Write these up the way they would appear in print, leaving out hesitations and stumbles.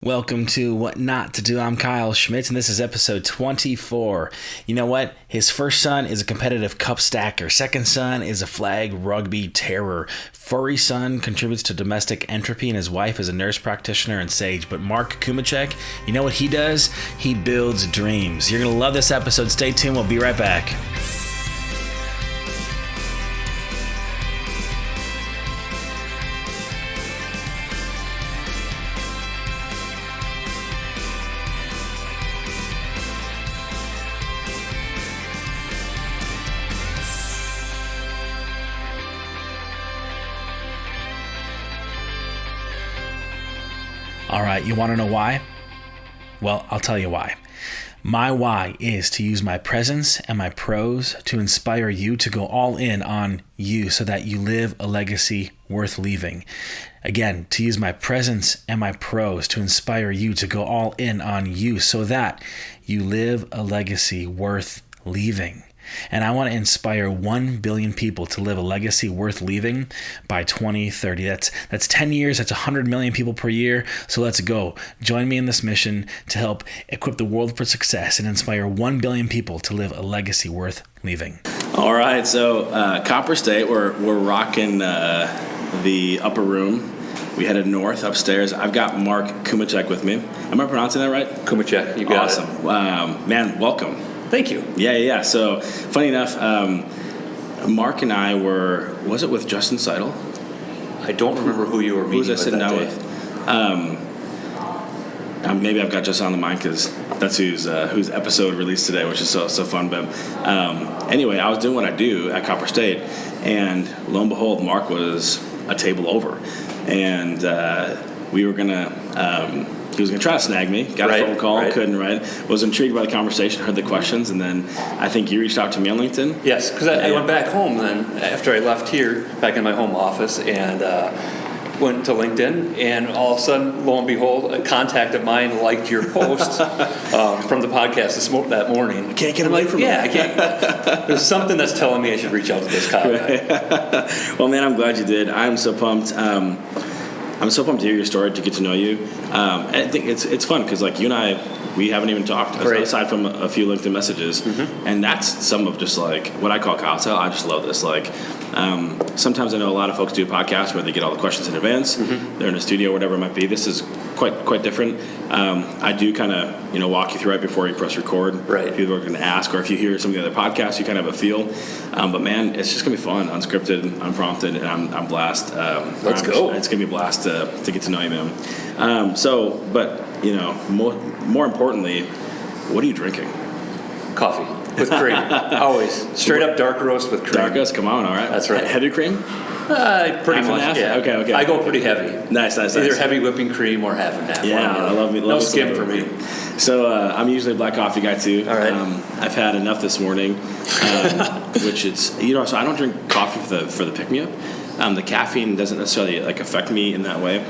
Welcome to What Not to Do. I'm Kyle Schmitz, and this is episode 24. You know what? His first son is a competitive cup stacker. Second son is a flag rugby terror. Furry son contributes to domestic entropy, and his wife is a nurse practitioner and sage. But Mark Cumicek, you know what he does? He builds dreams. You're going to love this episode. Stay tuned. We'll be right back. All right, you want to know why? Well, I'll tell you why. My why is to use my presence and my prose to inspire you to go all in on you so that you live a legacy worth leaving. Again, to use my presence and my prose to inspire you to go all in on you so that you live a legacy worth leaving. And I want to inspire 1 billion people to live a legacy worth leaving by 2030. That's 10 years. That's 100 million people per year. So let's go. Join me in this mission to help equip the world for success and inspire 1 billion people to live a legacy worth leaving. All right. So Copper State, we're rocking the upper room. We headed north upstairs. I've got Mark Cumicek with me. Am I pronouncing that right? Cumicek. You got it. Awesome. Man, welcome. Thank you. Yeah. So, funny enough, Mark and I was it with Justin Seidel? I don't remember who you were meeting with. Who was I sitting down with? Maybe I've got Justin on the mind because that's whose episode released today, which is so fun. But anyway, I was doing what I do at Copper State, and lo and behold, Mark was a table over. And we were going to... he was going to try to snag me. Got a phone call, couldn't, was intrigued by the conversation, heard the questions, and then I think you reached out to me on LinkedIn? Yes, because I went back home then after I left here, back in my home office, and went to LinkedIn, and all of a sudden, lo and behold, a contact of mine liked your post from the podcast that morning. I can't get away from it. Yeah, I can't. There's something that's telling me I should reach out to this guy. Well, man, I'm glad you did. I'm so pumped. I'm so pumped to hear your story, to get to know you. And I think it's fun because, like, you and I, we haven't even talked aside from a few LinkedIn messages. Mm-hmm. And that's some of just, like, what I call Kyle style. I just love this. Like, sometimes I know a lot of folks do podcasts where they get all the questions in advance. Mm-hmm. They're in a studio, whatever it might be. This is quite different. I do kind of, walk you through right before you press record. Right. People are going to ask, or if you hear some of the other podcasts, you kind of have a feel. But man, it's just gonna be fun, unscripted, unprompted, and I'm blessed. Let's go. It's gonna be a blast to get to know you, man. But more importantly, what are you drinking? Coffee with cream, always straight up dark roast with cream. Dark roast, come on, all right. That's right. Heavy cream? Pretty much. Half? Yeah. Okay. I go pretty heavy. Nice. Either heavy whipping cream or half and half. Yeah, I love me. No skim for me. So I'm usually a black coffee guy too. All right. I've had enough this morning, which it's so I don't drink coffee for the pick me up. The caffeine doesn't necessarily affect me in that way.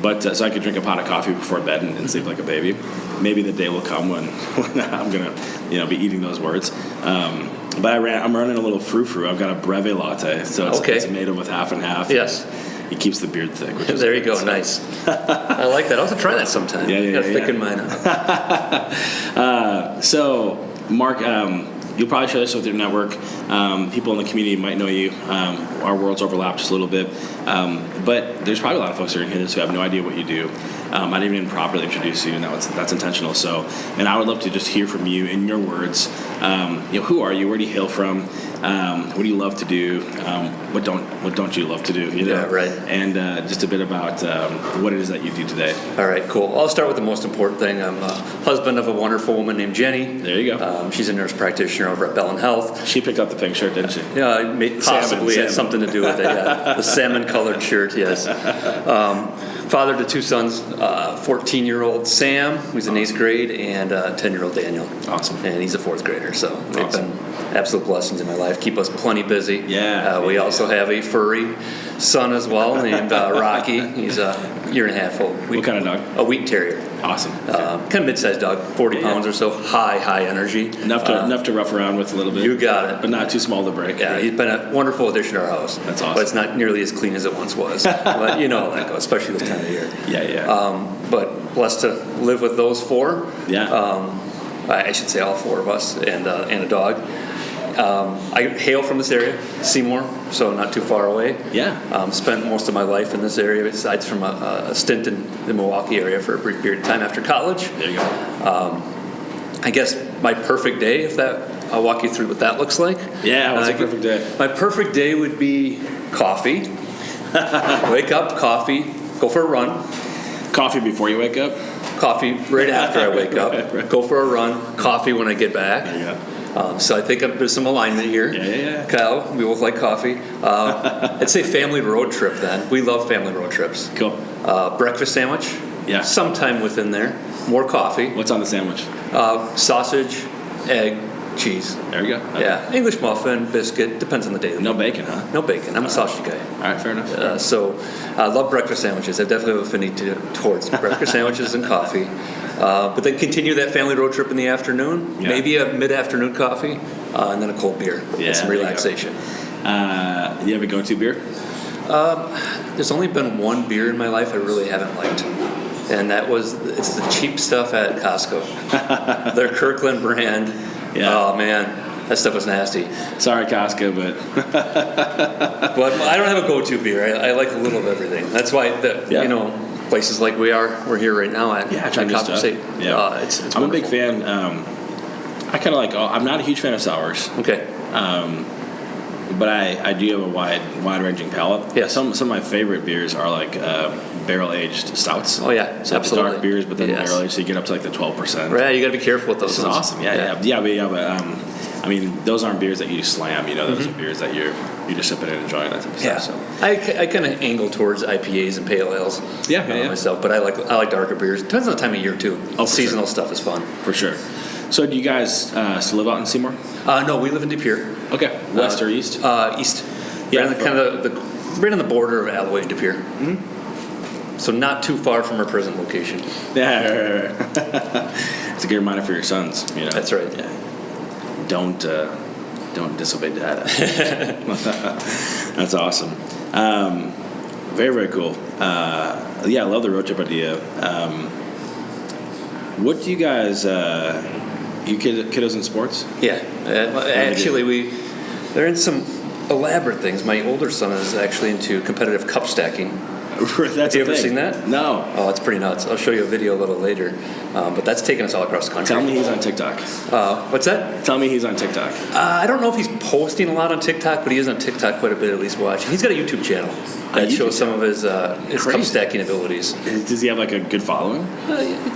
But so I could drink a pot of coffee before bed and sleep like a baby. Maybe the day will come when I'm gonna be eating those words. But I'm running a little frou-frou. I've got a breve latte, so it's made up with half and half. Yes. It keeps the beard thick. Which is there you go. Nice. I like that. I'll have to try that sometime. Yeah. Gotta thicken mine up. So, Mark, you'll probably share this with your network. People in the community might know you. Our worlds overlap just a little bit. But there's probably a lot of folks that are in here who have no idea what you do. I didn't even properly introduce you, and that's intentional. So, and I would love to just hear from you in your words. Who are you? Where do you hail from? What do you love to do? What don't you love to do? Yeah, right. And just a bit about what it is that you do today. All right, cool. I'll start with the most important thing. I'm a husband of a wonderful woman named Jenny. There you go. She's a nurse practitioner over at Bell & Health. She picked up the pink shirt, didn't she? Yeah, possibly had something to do with it. Yeah. The salmon-colored shirt, yes. Father to two sons, 14-year-old Sam, who's in 8th grade, and 10-year-old Daniel. Awesome. And he's a 4th grader, so they've been absolute blessings in my life. Keep us plenty busy. Yeah. We also have a furry son as well named Rocky. He's a year and a half old. What kind of dog? A wheat terrier. Awesome. Kind of mid-sized dog, 40 pounds or so. High energy. Enough to rough around with a little bit. You got it. But not too small to break. Yeah, he's been a wonderful addition to our house. That's awesome. But it's not nearly as clean as it once was. But you know how that goes, especially this time of year. Yeah. but blessed to live with those 4. Yeah. I should say all 4 of us and a dog. I hail from this area, Seymour, so not too far away. Yeah. Spent most of my life in this area, besides from a stint in the Milwaukee area for a brief period of time after college. There you go. I guess my perfect day, I'll walk you through what that looks like. Yeah, what's a perfect day? My perfect day would be coffee. Wake up, coffee, go for a run. Coffee before you wake up? Coffee right after I wake up. Right. Go for a run. Coffee when I get back. There you go. So I think there's some alignment here. Yeah. Kyle, we both like coffee. I'd say family road trip then. We love family road trips. Cool. Breakfast sandwich. Yeah. Sometime within there. More coffee. What's on the sandwich? Sausage, egg, cheese. There you go. Okay. Yeah. English muffin, biscuit. Depends on the day. No bacon, huh? No bacon. I'm a sausage guy. All right, fair enough. So I love breakfast sandwiches. I definitely have affinity towards breakfast sandwiches and coffee. But then continue that family road trip in the afternoon. Yeah. Maybe a mid-afternoon coffee, and then a cold beer. Yeah, And some there you go. relaxation. You have a go-to beer? There's only been one beer in my life I really haven't liked. And it's the cheap stuff at Costco. Their Kirkland brand. Yeah. Oh, man. That stuff was nasty. Sorry, Costco, but But I don't have a go-to beer. I like a little of everything. That's why, places like we're here right now at try new Copper stuff. State. Yeah. It's I'm a wonderful. big fan. I kind of like. I'm not a huge fan of sours. Okay. But I do have a wide-ranging palate. Yes. Some of my favorite beers are like barrel-aged stouts. Oh, yeah. So Absolutely. dark beers, but then Yes. barrel-aged, so you get up to like the 12%. Right, you got to be careful with those This is ones. awesome. Yeah. But I mean, those aren't beers that you slam. Those are beers that you just sip it and enjoy that type of Yeah, stuff. So. I kind of angle towards IPAs and pale ales. Yeah. Myself, but I like darker beers. Depends on the time of year too. Oh, for Seasonal stuff is fun. For sure. So do you guys still live out in Seymour? No, we live in De Pere. Okay. West or east? East. Yeah, Right on right on the border of Alloway and De Pere. Mm-hmm. So not too far from our present location. Yeah. It's a good reminder for your sons. That's right. Yeah. Don't disobey dad. That's awesome. Very, very cool. I love the road trip idea. What do you guys? You kiddos in sports? Yeah. Actually, they're in some elaborate things. My older son is actually into competitive cup stacking. That's Have you ever seen that? No. Oh, it's pretty nuts. I'll show you a video a little later. But that's taken us all across the country. Tell me he's on TikTok. What's that? Tell me he's on TikTok. I don't know if he's posting a lot on TikTok, but he is on TikTok quite a bit, at least watching. He's got a YouTube channel that shows some of his cup stacking abilities. Does he have like a good following?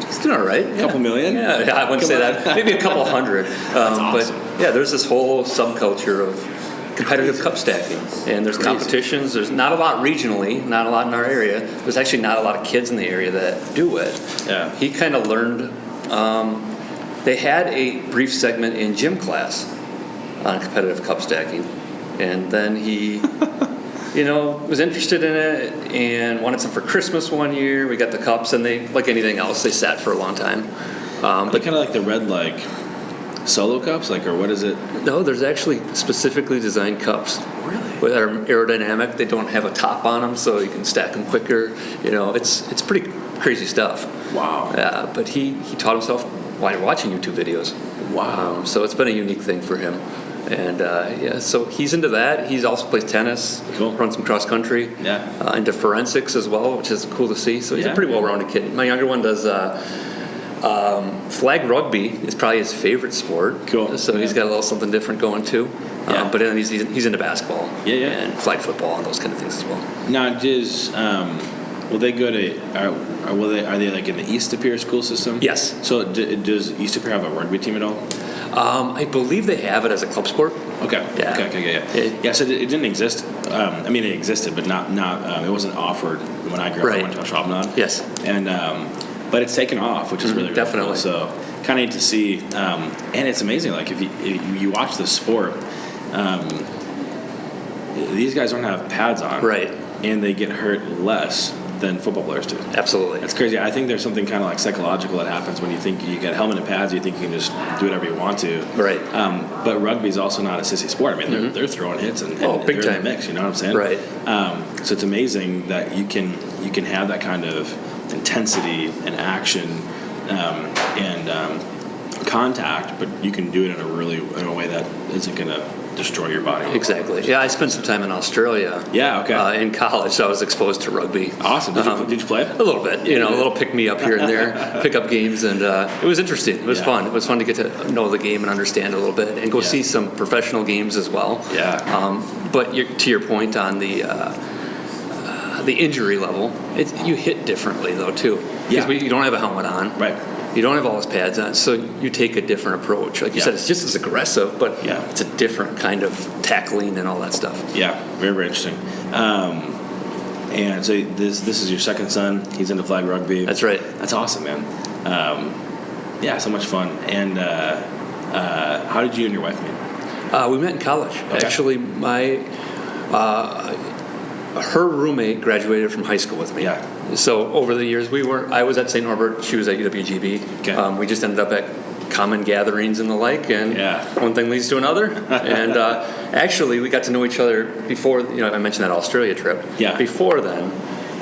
He's doing all right. A couple million? Yeah, I wouldn't say that. Maybe a couple hundred. Awesome. But yeah, there's this whole subculture of competitive cup stacking, and there's competitions. There's not a lot regionally, not a lot in our area. There's actually not a lot of kids in the area that do it. Yeah. He kind of learned. They had a brief segment in gym class on competitive cup stacking, and then he, was interested in it and wanted some for Christmas one year. We got the cups, and they, like anything else, they sat for a long time. But kind of like the red solo cups, or what is it? No, there's actually specifically designed cups. Really? That are aerodynamic. They don't have a top on them, so you can stack them quicker. It's pretty crazy stuff. Wow. Yeah, but he taught himself while watching YouTube videos. Wow. So it's been a unique thing for him. And so he's into that. He also plays tennis. Cool. Runs some cross country. Yeah. Into forensics as well, which is cool to see. So he's a pretty well-rounded kid. My younger one does flag rugby is probably his favorite sport. Cool. So he's got a little something different going too. Yeah. But then he's into basketball. Yeah. And flag football and those kind of things as well. Now, will they go to? Are they like in the East De Pere school system? Yes. So does East De Pere have a rugby team at all? I believe they have it as a club sport. Okay. Yeah. Okay. Yeah. So it didn't exist. It existed, but not. It wasn't offered when I grew up. Right. I went to a Schwabnod. Yes. And but it's taken off, which is really definitely. cool. So kind of neat to see, and it's amazing. Like if you watch the sport, these guys don't have pads on, Right. And they get hurt less than football players do. Absolutely. That's crazy. I think there's something kind of psychological that happens when you think you get helmet and pads. You think you can just do whatever you want to. Right. But rugby is also not a sissy sport. I mean, they're throwing hits and big they're time in the mix. You know what I'm saying? Right. So it's amazing that you can have that kind of intensity and action and contact, but you can do it in a way that isn't going to destroy your body. Exactly. Yeah, I spent some time in Australia. Yeah, okay. In college, so I was exposed to rugby. Awesome. Did you play it? A little bit, a little pick me up here and there, pick up games, and it was interesting. It was fun. It was fun to get to know the game and understand it a little bit, and go see some professional games as well. Yeah. But to your point on the injury level, you hit differently though too. Yeah. Because you don't have a helmet on. Right. You don't have all those pads on, so you take a different approach. Like you said, it's just as aggressive, but it's a different kind of tackling and all that stuff. Yeah, very, very interesting. And so this is your second son. He's into flag rugby. That's right. That's awesome, man. So much fun. And how did you and your wife meet? We met in college. Okay. Actually, her roommate graduated from high school with me. Yeah. So over the years, I was at St. Norbert, she was at UWGB. Okay. We just ended up at common gatherings and the like, and one thing leads to another. And actually, we got to know each other before, I mentioned that Australia trip. Yeah. Before then,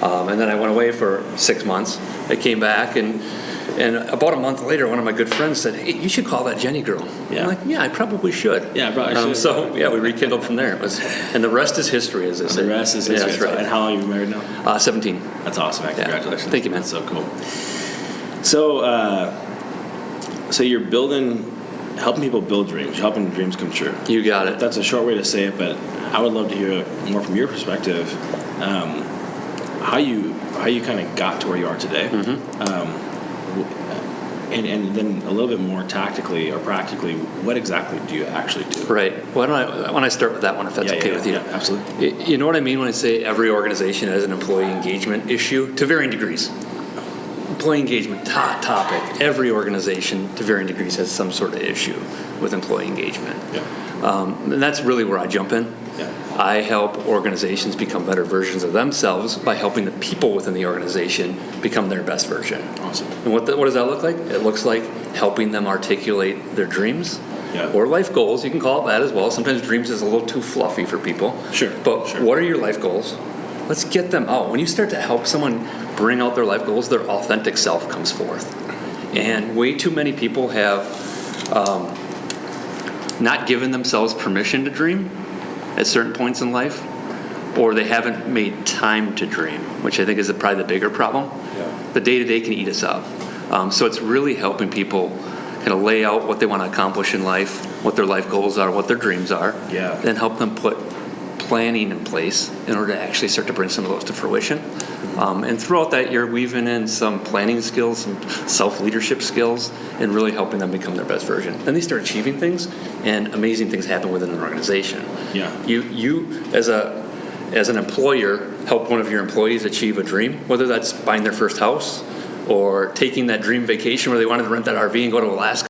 and then I went away for 6 months. I came back, and about a month later, one of my good friends said, "Hey, you should call that Jenny girl." Yeah. I'm like, "Yeah, I probably should." Yeah, I probably should. So we rekindled from there. And the rest is history, as they say. The rest is history. Yeah, that's right. And how long have you been married now? 17. That's awesome, man. Congratulations. Thank you, man. That's so cool. So you're helping people build dreams, you're helping dreams come true. You got it. That's a short way to say it, but I would love to hear more from your perspective, how you kind of got to where you are today. Mm-hmm. And then a little bit more tactically or practically, what exactly do you actually do? Right. Why don't I start with that one, if that's okay with you? Yeah, absolutely. You know what I mean when I say every organization has an employee engagement issue to varying degrees. Employee engagement, topic. Every organization, to varying degrees, has some sort of issue with employee engagement. Yeah. And that's really where I jump in. Yeah. I help organizations become better versions of themselves by helping the people within the organization become their best version. Awesome. And what does that look like? It looks like helping them articulate their dreams or life goals. You can call it that as well. Sometimes dreams is a little too fluffy for people. Sure. But what are your life goals? Let's get them out. When you start to help someone bring out their life goals, their authentic self comes forth. And way too many people have not given themselves permission to dream at certain points in life, or they haven't made time to dream, which I think is probably the bigger problem. Yeah. The day-to-day can eat us up. So it's really helping people kind of lay out what they want to accomplish in life, what their life goals are, what their dreams are, then help them put planning in place in order to actually start to bring some of those to fruition. And throughout that, you're weaving in some planning skills, some self-leadership skills, and really helping them become their best version. Then they start achieving things, and amazing things happen within an organization. Yeah. You as an employer, help one of your employees achieve a dream, whether that's buying their first house or taking that dream vacation where they wanted to rent that RV and go to Alaska.